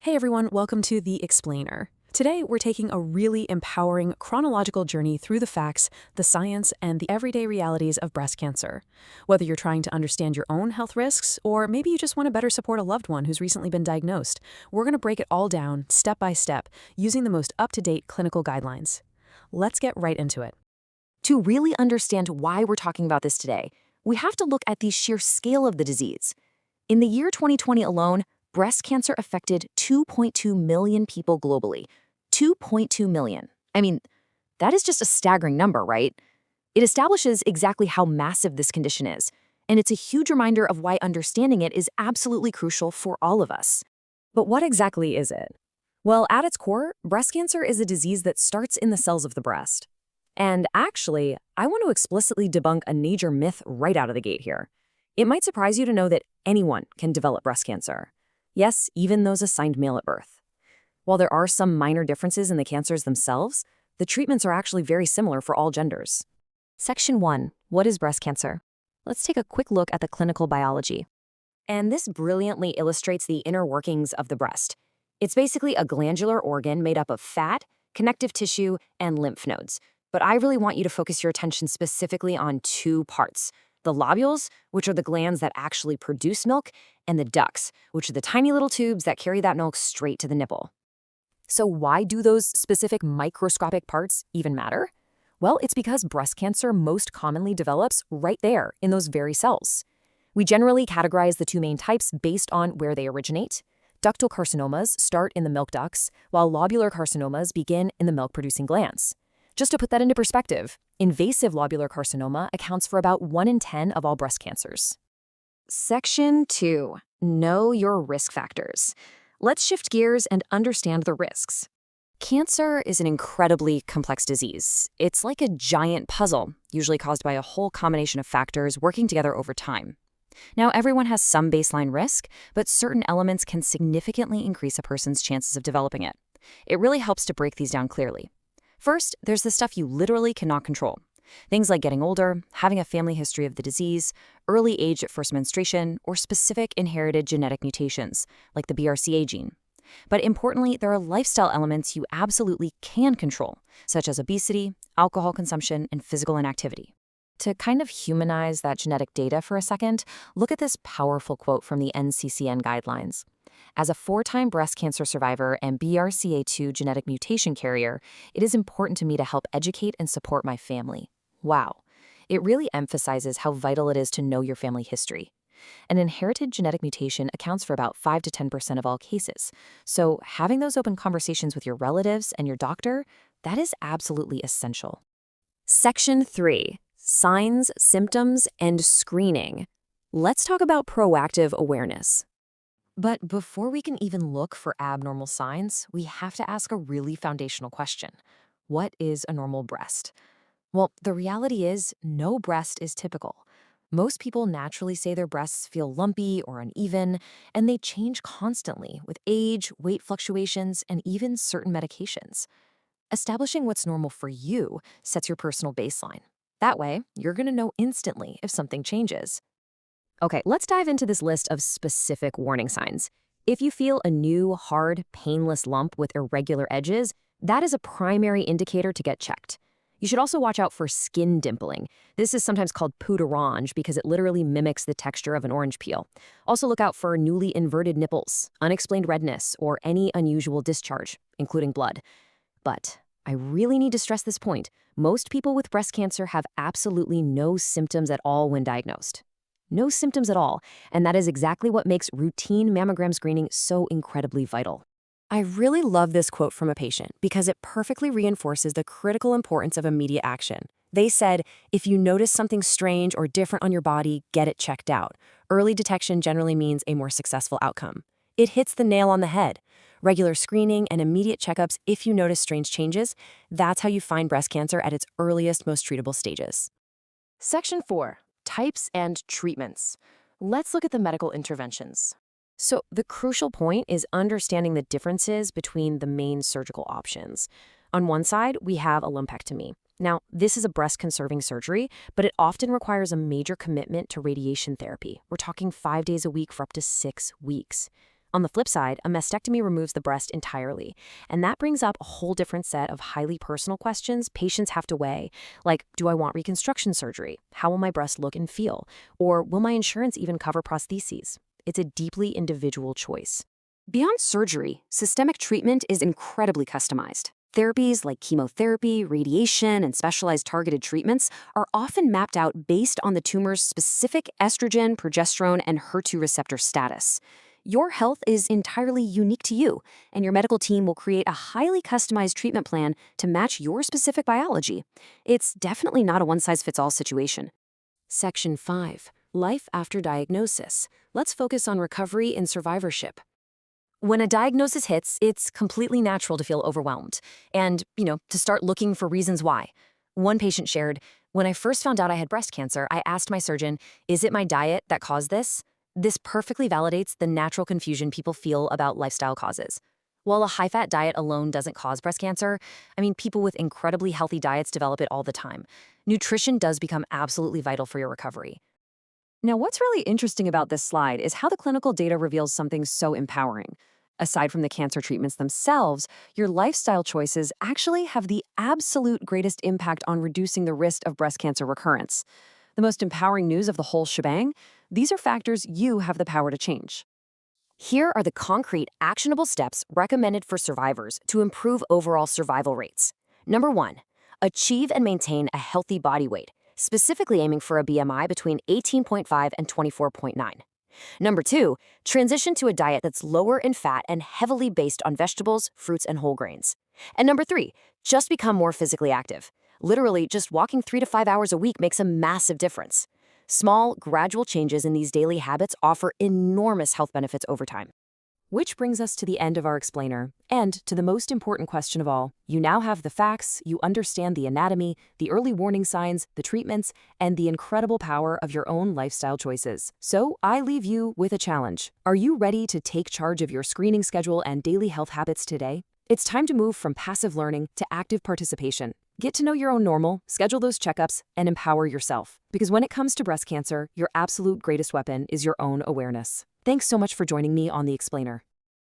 Hey everyone, welcome to The Explainer. Today, we're taking a really empowering chronological journey through the facts, the science, and the everyday realities of breast cancer. Whether you're trying to understand your own health risks, or maybe you just want to better support a loved one who's recently been diagnosed, we're going to break it all down, step by step, using the most up-to-date clinical guidelines. Let's get right into it. To really understand why we're talking about this today, we have to look at the sheer scale of the disease. In the year 2020 alone, breast cancer affected 2.2 million people globally. 2.2 million. I mean, that is just a staggering number, right? It establishes exactly how massive this condition is, and it's a huge reminder of why understanding it is absolutely crucial for all of us. But what exactly is it? Well, at its core, breast cancer is a disease that starts in the cells of the breast. And actually, I want to explicitly debunk a major myth right out of the gate here. It might surprise you to know that anyone can develop breast cancer. Yes, even those assigned male at birth. While there are some minor differences in the cancers themselves, the treatments are actually very similar for all genders. Section 1. What is breast cancer? Let's take a quick look at the clinical biology. And this brilliantly illustrates the inner workings of the breast. It's basically a glandular organ made up of fat, connective tissue, and lymph nodes. But I really want you to focus your attention specifically on two parts: the lobules, which are the glands that actually produce milk, and the ducts, which are the tiny little tubes that carry that milk straight to the nipple. So why do those specific microscopic parts even matter? Well, it's because breast cancer most commonly develops right there in those very cells. We generally categorize the two main types based on where they originate. Ductal carcinomas start in the milk ducts, while lobular carcinomas begin in the milk-producing glands. Just to put that into perspective, invasive lobular carcinoma accounts for about 1 in 10 of all breast cancers. Section 2. Know your risk factors. Let's shift gears and understand the risks. Cancer is an incredibly complex disease. It's like a giant puzzle, usually caused by a whole combination of factors working together over time. Now, everyone has some baseline risk, but certain elements can significantly increase a person's chances of developing it. It really helps to break these down clearly. First, there's the stuff you literally cannot control. Things like getting older, having a family history of the disease, early age at first menstruation, or specific inherited genetic mutations, like the BRCA gene. But importantly, there are lifestyle elements you absolutely can control, such as obesity, alcohol consumption, and physical inactivity. To kind of humanize that genetic data for a second, look at this powerful quote from the NCCN guidelines. As a 4-time breast cancer survivor and BRCA2 genetic mutation carrier, it is important to me to help educate and support my family. Wow. It really emphasizes how vital it is to know your family history. An inherited genetic mutation accounts for about 5 to 10% of all cases. So having those open conversations with your relatives and your doctor, that is absolutely essential. Section 3. Signs, symptoms, and screening. Let's talk about proactive awareness. But before we can even look for abnormal signs, we have to ask a really foundational question. What is a normal breast? Well, the reality is no breast is typical. Most people naturally say their breasts feel lumpy or uneven, and they change constantly with age, weight fluctuations, and even certain medications. Establishing what's normal for you sets your personal baseline. That way, you're going to know instantly if something changes. Okay, let's dive into this list of specific warning signs. If you feel a new, hard, painless lump with irregular edges, that is a primary indicator to get checked. You should also watch out for skin dimpling. This is sometimes called peau d'orange because it literally mimics the texture of an orange peel. Also look out for newly inverted nipples, unexplained redness, or any unusual discharge, including blood. But I really need to stress this point. Most people with breast cancer have absolutely no symptoms at all when diagnosed. No symptoms at all, and that is exactly what makes routine mammogram screening so incredibly vital. I really love this quote from a patient because it perfectly reinforces the critical importance of immediate action. They said, if you notice something strange or different on your body, get it checked out. Early detection generally means a more successful outcome. It hits the nail on the head. Regular screening and immediate checkups if you notice strange changes, that's how you find breast cancer at its earliest, most treatable stages. Section 4. Types and treatments. Let's look at the medical interventions. So the crucial point is understanding the differences between the main surgical options. On one side, we have a lumpectomy. Now, this is a breast-conserving surgery, but it often requires a major commitment to radiation therapy. We're talking 5 days a week for up to 6 weeks. On the flip side, a mastectomy removes the breast entirely, and that brings up a whole different set of highly personal questions patients have to weigh, like, do I want reconstruction surgery? How will my breast look and feel? Or will my insurance even cover prostheses? It's a deeply individual choice. Beyond surgery, systemic treatment is incredibly customized. Therapies like chemotherapy, radiation, and specialized targeted treatments are often mapped out based on the tumor's specific estrogen, progesterone, and HER2 receptor status. Your health is entirely unique to you, and your medical team will create a highly customized treatment plan to match your specific biology. It's definitely not a one-size-fits-all situation. Section 5. Life after diagnosis. Let's focus on recovery and survivorship. When a diagnosis hits, it's completely natural to feel overwhelmed and, to start looking for reasons why. One patient shared, "When I first found out I had breast cancer, I asked my surgeon, is it my diet that caused this?" This perfectly validates the natural confusion people feel about lifestyle causes. While a high-fat diet alone doesn't cause breast cancer, people with incredibly healthy diets develop it all the time. Nutrition does become absolutely vital for your recovery. Now, what's really interesting about this slide is how the clinical data reveals something so empowering. Aside from the cancer treatments themselves, your lifestyle choices actually have the absolute greatest impact on reducing the risk of breast cancer recurrence. The most empowering news of the whole shebang? These are factors you have the power to change. Here are the concrete, actionable steps recommended for survivors to improve overall survival rates. Number 1, achieve and maintain a healthy body weight, specifically aiming for a BMI between 18.5 and 24.9. Number 2, transition to a diet that's lower in fat and heavily based on vegetables, fruits, and whole grains. And number 3, just become more physically active. Literally, just walking 3 to 5 hours a week makes a massive difference. Small, gradual changes in these daily habits offer enormous health benefits over time. Which brings us to the end of our explainer, and to the most important question of all. You now have the facts, you understand the anatomy, the early warning signs, the treatments, and the incredible power of your own lifestyle choices. So I leave you with a challenge. Are you ready to take charge of your screening schedule and daily health habits today? It's time to move from passive learning to active participation. Get to know your own normal, schedule those checkups, and empower yourself. Because when it comes to breast cancer, your absolute greatest weapon is your own awareness. Thanks so much for joining me on The Explainer.